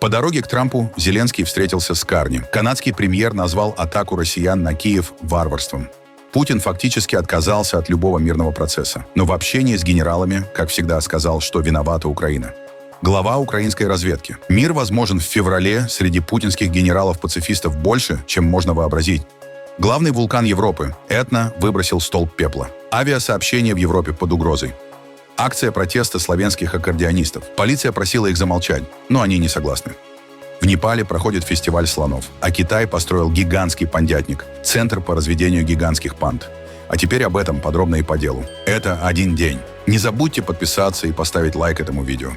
По дороге к Трампу Зеленский встретился с Карни. Канадский премьер назвал атаку россиян на Киев варварством. Путин фактически отказался от любого мирного процесса, но в общении с генералами, как всегда, сказал, что виновата Украина. Глава украинской разведки. Мир возможен в феврале среди путинских генералов-пацифистов больше, чем можно вообразить. Главный вулкан Европы, Этна, выбросил столб пепла. Авиасообщение в Европе под угрозой. Акция протеста славянских аккордеонистов. Полиция просила их замолчать, но они не согласны. В Непале проходит фестиваль слонов, а Китай построил гигантский пандятник, центр по разведению гигантских панд. А теперь об этом подробно и по делу. Это один день. Не забудьте подписаться и поставить лайк этому видео.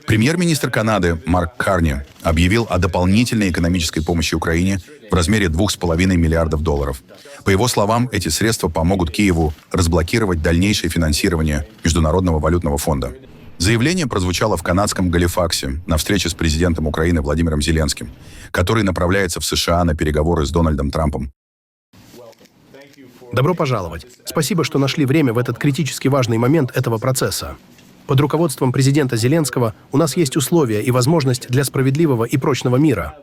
Премьер-министр Канады Марк Карни объявил о дополнительной экономической помощи Украине в размере $2,5 миллиардов. По его словам, эти средства помогут Киеву разблокировать дальнейшее финансирование Международного валютного фонда. Заявление прозвучало в канадском Галифаксе на встрече с президентом Украины Владимиром Зеленским, который направляется в США на переговоры с Дональдом Трампом. Добро пожаловать. Спасибо, что нашли время в этот критически важный момент этого процесса. Под руководством президента Зеленского у нас есть условия и возможность для справедливого и прочного мира.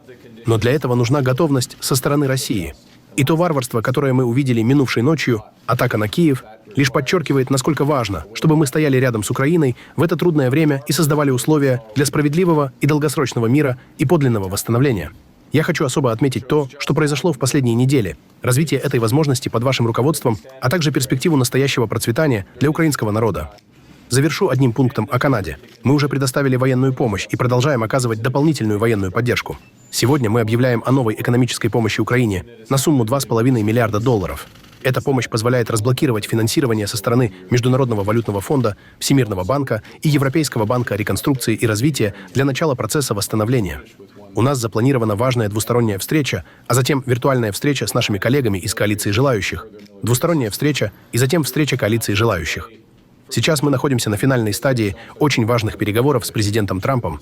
Но для этого нужна готовность со стороны России. И то варварство, которое мы увидели минувшей ночью, атака на Киев, лишь подчеркивает, насколько важно, чтобы мы стояли рядом с Украиной в это трудное время и создавали условия для справедливого и долгосрочного мира и подлинного восстановления. Я хочу особо отметить то, что произошло в последние недели, развитие этой возможности под вашим руководством, а также перспективу настоящего процветания для украинского народа. Завершу одним пунктом о Канаде. Мы уже предоставили военную помощь и продолжаем оказывать дополнительную военную поддержку. Сегодня мы объявляем о новой экономической помощи Украине на сумму $2,5 миллиарда. Эта помощь позволяет разблокировать финансирование со стороны Международного валютного фонда, Всемирного банка и Европейского банка реконструкции и развития для начала процесса восстановления. У нас запланирована важная двусторонняя встреча, а затем виртуальная встреча с нашими коллегами из коалиции желающих, двусторонняя встреча и затем встреча коалиции желающих. Сейчас мы находимся на финальной стадии очень важных переговоров с президентом Трампом.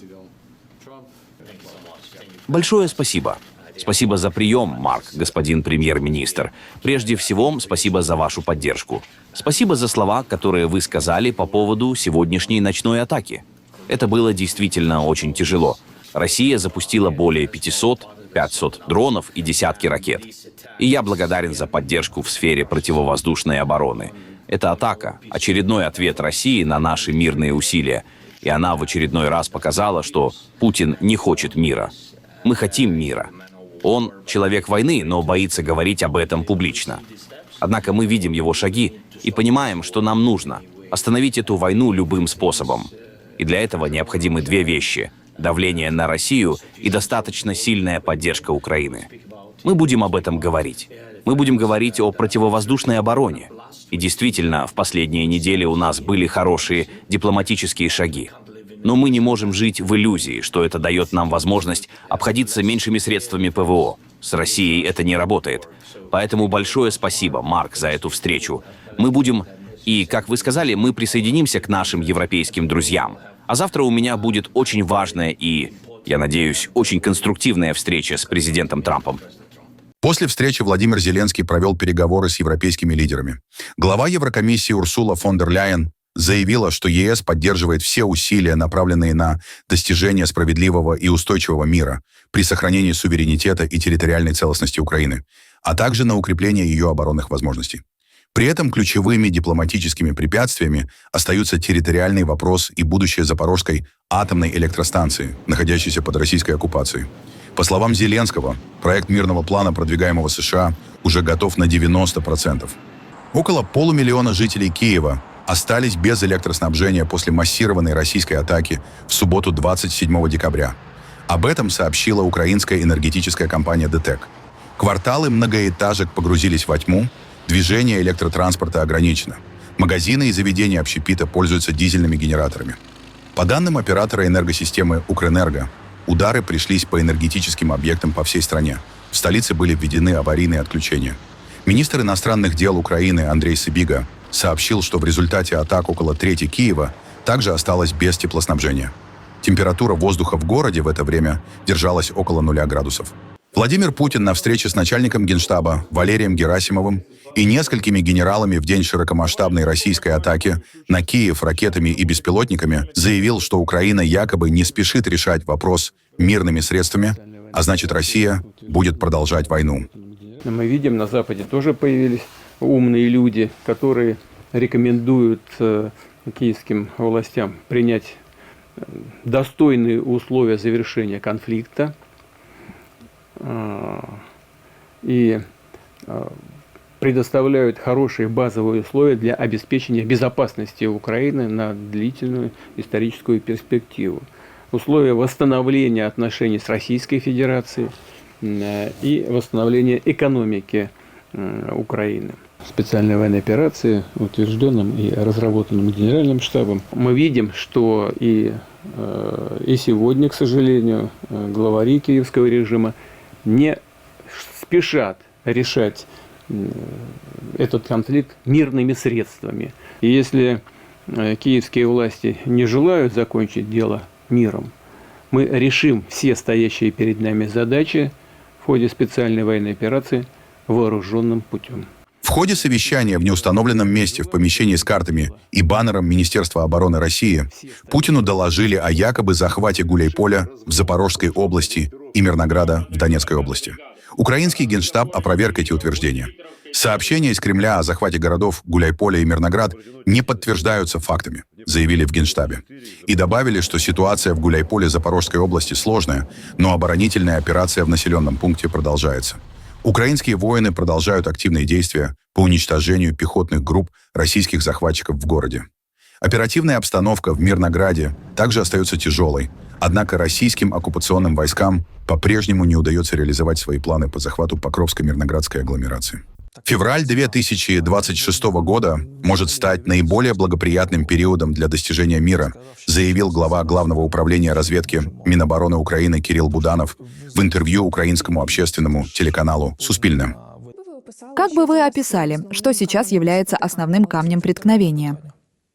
Большое спасибо. Спасибо за прием, Марк, господин премьер-министр. Прежде всего, спасибо за вашу поддержку. Спасибо за слова, которые вы сказали по поводу сегодняшней ночной атаки. Это было действительно очень тяжело. Россия запустила более 500 дронов и десятки ракет. И я благодарен за поддержку в сфере противовоздушной обороны. Эта атака – очередной ответ России на наши мирные усилия. И она в очередной раз показала, что Путин не хочет мира. Мы хотим мира. Он человек войны, но боится говорить об этом публично. Однако мы видим его шаги и понимаем, что нам нужно остановить эту войну любым способом. И для этого необходимы две вещи – давление на Россию и достаточно сильная поддержка Украины. Мы будем об этом говорить. Мы будем говорить о противовоздушной обороне. И действительно, в последние недели у нас были хорошие дипломатические шаги. Но мы не можем жить в иллюзии, что это дает нам возможность обходиться меньшими средствами ПВО. С Россией это не работает. Поэтому большое спасибо, Марк, за эту встречу. Мы будем... И, как вы сказали, мы присоединимся к нашим европейским друзьям. А завтра у меня будет очень важная и, я надеюсь, очень конструктивная встреча с президентом Трампом. После встречи Владимир Зеленский провел переговоры с европейскими лидерами. Глава Еврокомиссии Урсула фон дер Ляйен заявила, что ЕС поддерживает все усилия, направленные на достижение справедливого и устойчивого мира при сохранении суверенитета и территориальной целостности Украины, а также на укрепление ее оборонных возможностей. При этом ключевыми дипломатическими препятствиями остаются территориальный вопрос и будущее Запорожской атомной электростанции, находящейся под российской оккупацией. По словам Зеленского, проект мирного плана, продвигаемого США, уже готов на 90%. Около 500 000 жителей Киева остались без электроснабжения после массированной российской атаки в субботу 27 декабря. Об этом сообщила украинская энергетическая компания ДТЭК. Кварталы многоэтажек погрузились во тьму, движение электротранспорта ограничено. Магазины и заведения общепита пользуются дизельными генераторами. По данным оператора энергосистемы «Укрэнерго», удары пришлись по энергетическим объектам по всей стране. В столице были введены аварийные отключения. Министр иностранных дел Украины Андрей Сибига сообщил, что в результате атак около трети Киева также осталась без теплоснабжения. Температура воздуха в городе в это время держалась около 0 градусов. Владимир Путин на встрече с начальником Генштаба Валерием Герасимовым и несколькими генералами в день широкомасштабной российской атаки на Киев ракетами и беспилотниками заявил, что Украина якобы не спешит решать вопрос мирными средствами, а значит, Россия будет продолжать войну. Мы видим, на Западе тоже появились умные люди, которые рекомендуют киевским властям принять достойные условия завершения конфликта и предоставляют хорошие базовые условия для обеспечения безопасности Украины на длительную историческую перспективу. Условия восстановления отношений с Российской Федерацией и восстановления экономики Украины. Специальной военной операции, утвержденным и разработанным Генеральным штабом, мы видим, что и сегодня, к сожалению, главари киевского режима не спешат решать этот конфликт мирными средствами. И если киевские власти не желают закончить дело миром, мы решим все стоящие перед нами задачи в ходе специальной военной операции вооруженным путем. В ходе совещания в неустановленном месте в помещении с картами и баннером Министерства обороны России Путину доложили о якобы захвате Гуляйполя в Запорожской области и Мирнограда в Донецкой области. Украинский Генштаб опроверг эти утверждения. Сообщения из Кремля о захвате городов Гуляйполя и Мирноград не подтверждаются фактами, заявили в Генштабе. И добавили, что ситуация в Гуляйполе Запорожской области сложная, но оборонительная операция в населенном пункте продолжается. Украинские воины продолжают активные действия по уничтожению пехотных групп российских захватчиков в городе. Оперативная обстановка в Мирнограде также остается тяжелой, однако российским оккупационным войскам по-прежнему не удается реализовать свои планы по захвату Покровско-Мирноградской агломерации. Февраль 2026 года может стать наиболее благоприятным периодом для достижения мира, заявил глава Главного управления разведки Минобороны Украины Кирилл Буданов в интервью украинскому общественному телеканалу «Суспільне». Как бы вы описали, что сейчас является основным камнем преткновения?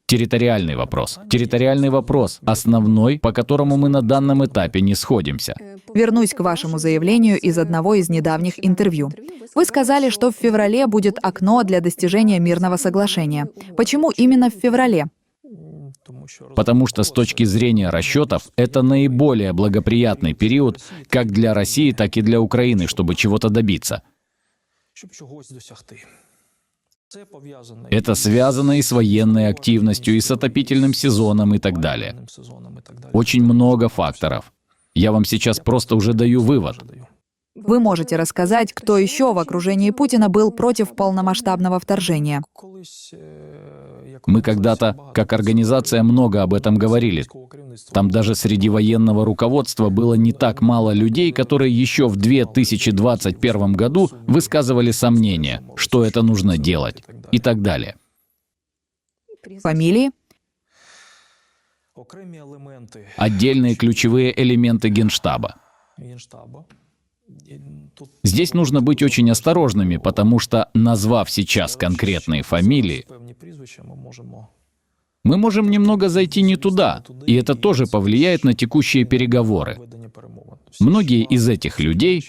Территориальный вопрос. Территориальный вопрос, основной, по которому мы на данном этапе не сходимся. Вернусь к вашему заявлению из одного из недавних интервью. Вы сказали, что в феврале будет окно для достижения мирного соглашения. Почему именно в феврале? Потому что с точки зрения расчетов, это наиболее благоприятный период как для России, так и для Украины, чтобы чего-то добиться. Это связано и с военной активностью, и с отопительным сезоном, и так далее. Очень много факторов. Я вам сейчас просто уже даю вывод. Вы можете рассказать, кто еще в окружении Путина был против полномасштабного вторжения? Мы когда-то, как организация, много об этом говорили. Там даже среди военного руководства было не так мало людей, которые еще в 2021 году высказывали сомнения, что это нужно делать, и так далее. Фамилии? Отдельные ключевые элементы Генштаба. Здесь нужно быть очень осторожными, потому что, назвав сейчас конкретные фамилии, мы можем немного зайти не туда, и это тоже повлияет на текущие переговоры. Многие из этих людей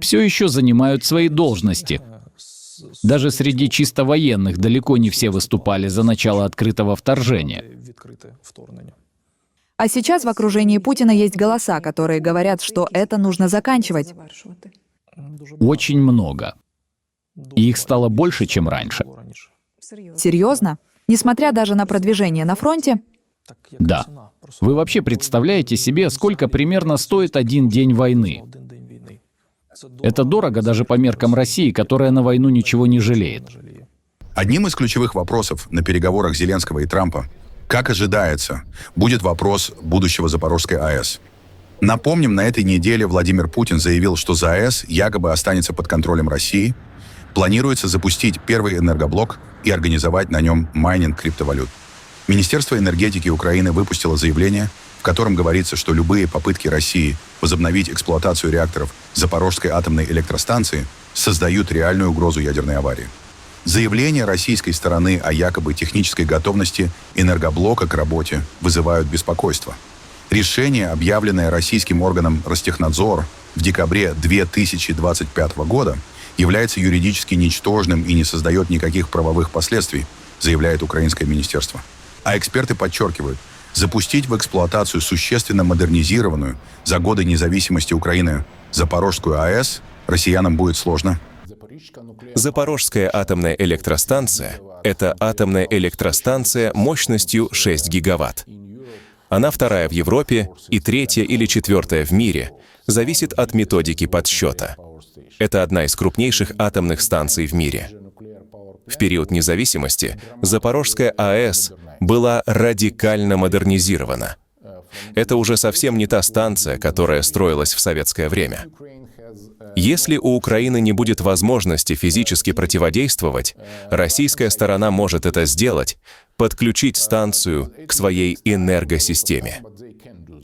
все еще занимают свои должности. Даже среди чисто военных далеко не все выступали за начало открытого вторжения. А сейчас в окружении Путина есть голоса, которые говорят, что это нужно заканчивать. Очень много. И их стало больше, чем раньше. Серьезно? Несмотря даже на продвижение на фронте? Да. Вы вообще представляете себе, сколько примерно стоит один день войны? Это дорого даже по меркам России, которая на войну ничего не жалеет. Одним из ключевых вопросов на переговорах Зеленского и Трампа, как ожидается, будет вопрос будущего Запорожской АЭС. Напомним, на этой неделе Владимир Путин заявил, что ЗАЭС якобы останется под контролем России. Планируется запустить первый энергоблок и организовать на нем майнинг криптовалют. Министерство энергетики Украины выпустило заявление, в котором говорится, что любые попытки России возобновить эксплуатацию реакторов Запорожской атомной электростанции создают реальную угрозу ядерной аварии. Заявления российской стороны о якобы технической готовности энергоблока к работе вызывают беспокойство. Решение, объявленное российским органом Ростехнадзор в декабре 2025 года является юридически ничтожным и не создает никаких правовых последствий, заявляет украинское министерство. А эксперты подчеркивают, запустить в эксплуатацию существенно модернизированную за годы независимости Украины Запорожскую АЭС россиянам будет сложно. Запорожская атомная электростанция — это атомная электростанция мощностью 6 гигаватт. Она вторая в Европе и третья или четвертая в мире, зависит от методики подсчета. Это одна из крупнейших атомных станций в мире. В период независимости Запорожская АЭС была радикально модернизирована. Это уже совсем не та станция, которая строилась в советское время. Если у Украины не будет возможности физически противодействовать, российская сторона может это сделать, подключить станцию к своей энергосистеме.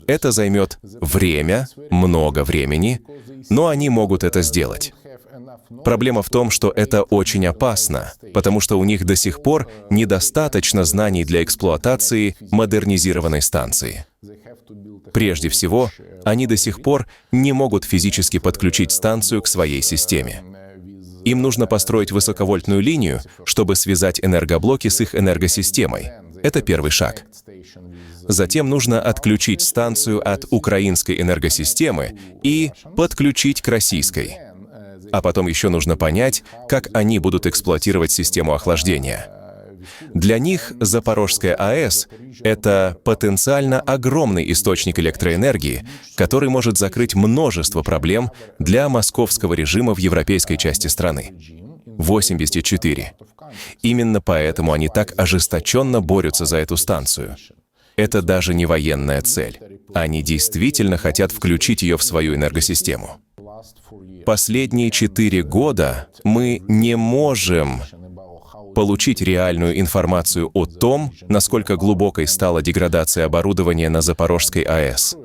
Это займет время, много времени, но они могут это сделать. Проблема в том, что это очень опасно, потому что у них до сих пор недостаточно знаний для эксплуатации модернизированной станции. Прежде всего, они до сих пор не могут физически подключить станцию к своей системе. Им нужно построить высоковольтную линию, чтобы связать энергоблоки с их энергосистемой. Это первый шаг. Затем нужно отключить станцию от украинской энергосистемы и подключить к российской. А потом еще нужно понять, как они будут эксплуатировать систему охлаждения. Для них Запорожская АЭС — это потенциально огромный источник электроэнергии, который может закрыть множество проблем для московского режима в европейской части страны. 84. Именно поэтому они так ожесточенно борются за эту станцию. Это даже не военная цель. Они действительно хотят включить ее в свою энергосистему. Последние 4 года мы не можем получить реальную информацию о том, насколько глубокой стала деградация оборудования на Запорожской АЭС.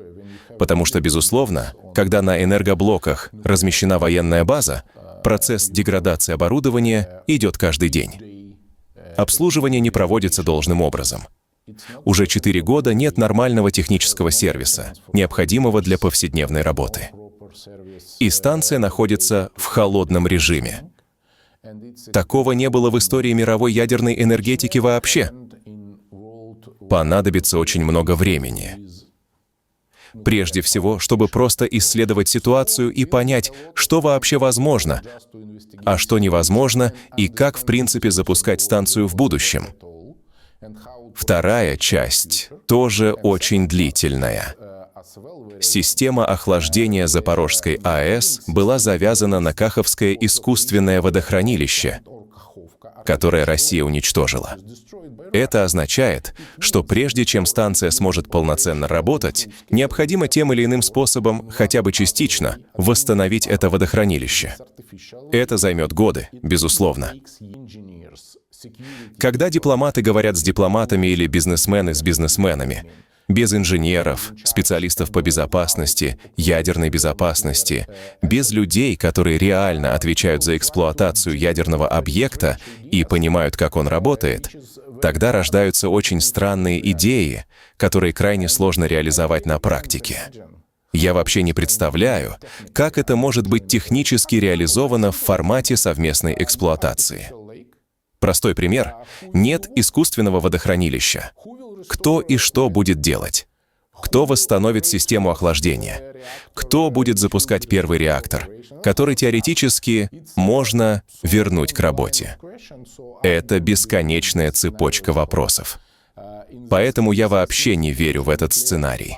Потому что, безусловно, когда на энергоблоках размещена военная база, процесс деградации оборудования идет каждый день. Обслуживание не проводится должным образом. Уже 4 года нет нормального технического сервиса, необходимого для повседневной работы. И станция находится в холодном режиме. Такого не было в истории мировой ядерной энергетики вообще. Понадобится очень много времени. Прежде всего, чтобы просто исследовать ситуацию и понять, что вообще возможно, а что невозможно, и как, в принципе, запускать станцию в будущем. Вторая часть тоже очень длительная. Система охлаждения Запорожской АЭС была завязана на Каховское искусственное водохранилище, которое Россия уничтожила. Это означает, что прежде чем станция сможет полноценно работать, необходимо тем или иным способом, хотя бы частично, восстановить это водохранилище. Это займет годы, безусловно. Когда дипломаты говорят с дипломатами или бизнесмены с бизнесменами, без инженеров, специалистов по безопасности, ядерной безопасности, без людей, которые реально отвечают за эксплуатацию ядерного объекта и понимают, как он работает, тогда рождаются очень странные идеи, которые крайне сложно реализовать на практике. Я вообще не представляю, как это может быть технически реализовано в формате совместной эксплуатации. Простой пример. Нет искусственного водохранилища. Кто и что будет делать? Кто восстановит систему охлаждения? Кто будет запускать первый реактор, который теоретически можно вернуть к работе? Это бесконечная цепочка вопросов. Поэтому я вообще не верю в этот сценарий.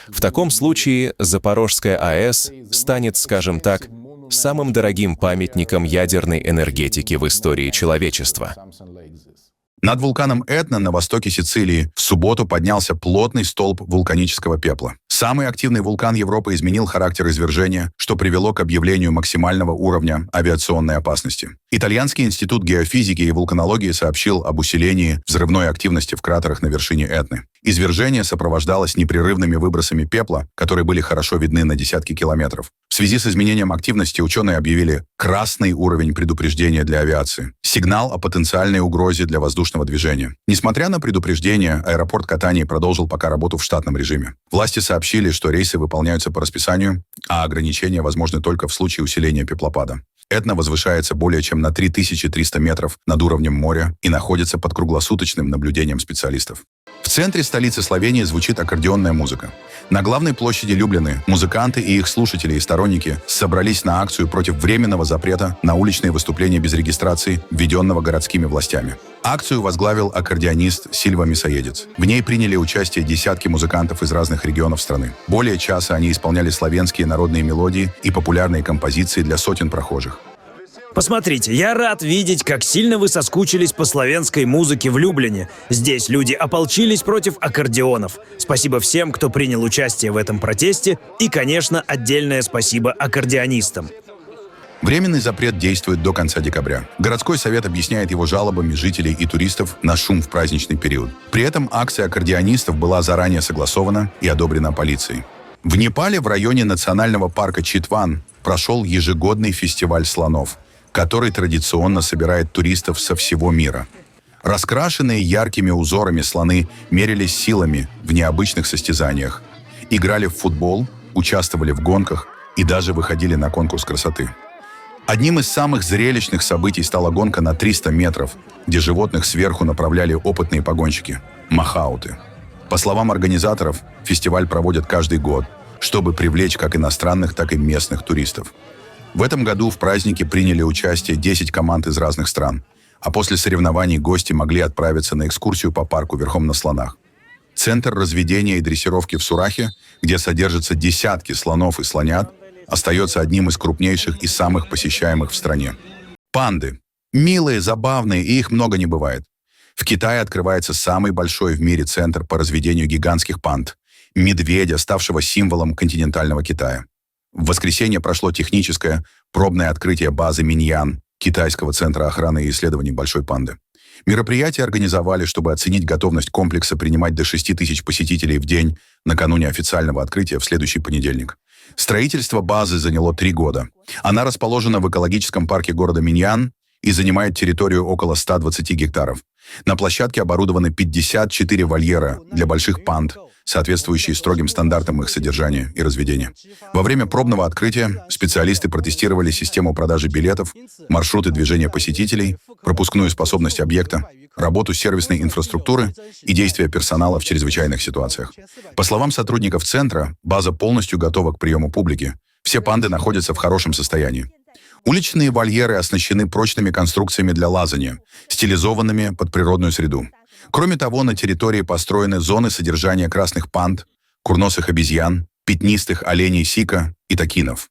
В таком случае Запорожская АЭС станет, скажем так, самым дорогим памятником ядерной энергетики в истории человечества. Над вулканом Этна на востоке Сицилии в субботу поднялся плотный столб вулканического пепла. Самый активный вулкан Европы изменил характер извержения, что привело к объявлению максимального уровня авиационной опасности. Итальянский институт геофизики и вулканологии сообщил об усилении взрывной активности в кратерах на вершине Этны. Извержение сопровождалось непрерывными выбросами пепла, которые были хорошо видны на десятки километров. В связи с изменением активности ученые объявили красный уровень предупреждения для авиации. Сигнал о потенциальной угрозе для воздушного движения. Несмотря на предупреждение, аэропорт Катании продолжил пока работу в штатном режиме. Власти сообщили сообщили, что рейсы выполняются по расписанию, а ограничения возможны только в случае усиления пеплопада. Этна возвышается более чем на 3300 метров над уровнем моря и находится под круглосуточным наблюдением специалистов. В центре столицы Словении звучит аккордеонная музыка. На главной площади Любляны музыканты и их слушатели и сторонники собрались на акцию против временного запрета на уличные выступления без регистрации, введенного городскими властями. Акцию возглавил аккордеонист Сильва Мисоедец. В ней приняли участие десятки музыкантов из разных регионов страны. Более часа они исполняли славянские народные мелодии и популярные композиции для сотен прохожих. Посмотрите, я рад видеть, как сильно вы соскучились по славянской музыке в Люблине. Здесь люди ополчились против аккордеонов. Спасибо всем, кто принял участие в этом протесте. И, конечно, отдельное спасибо аккордеонистам. Временный запрет действует до конца декабря. Городской совет объясняет его жалобами жителей и туристов на шум в праздничный период. При этом акция аккордеонистов была заранее согласована и одобрена полицией. В Непале в районе национального парка Читван прошел ежегодный фестиваль слонов, который традиционно собирает туристов со всего мира. Раскрашенные яркими узорами слоны мерились силами в необычных состязаниях, играли в футбол, участвовали в гонках и даже выходили на конкурс красоты. Одним из самых зрелищных событий стала гонка на 300 метров, где животных сверху направляли опытные погонщики – махауты. По словам организаторов, фестиваль проводят каждый год, чтобы привлечь как иностранных, так и местных туристов. В этом году в празднике приняли участие 10 команд из разных стран, а после соревнований гости могли отправиться на экскурсию по парку верхом на слонах. Центр разведения и дрессировки в Сурахе, где содержатся десятки слонов и слонят, остается одним из крупнейших и самых посещаемых в стране. Панды. Милые, забавные, и их много не бывает. В Китае открывается самый большой в мире центр по разведению гигантских панд – медведя, ставшего символом континентального Китая. В воскресенье прошло техническое пробное открытие базы Миньян, Китайского центра охраны и исследований большой панды. Мероприятие организовали, чтобы оценить готовность комплекса принимать до 6000 посетителей в день накануне официального открытия в следующий понедельник. Строительство базы заняло 3 года. Она расположена в экологическом парке города Миньян и занимает территорию около 120 гектаров. На площадке оборудованы 54 вольера для больших панд, соответствующие строгим стандартам их содержания и разведения. Во время пробного открытия специалисты протестировали систему продажи билетов, маршруты движения посетителей, пропускную способность объекта, работу сервисной инфраструктуры и действия персонала в чрезвычайных ситуациях. По словам сотрудников центра, база полностью готова к приему публики. Все панды находятся в хорошем состоянии. Уличные вольеры оснащены прочными конструкциями для лазания, стилизованными под природную среду. Кроме того, на территории построены зоны содержания красных панд, курносых обезьян, пятнистых оленей сика и токинов.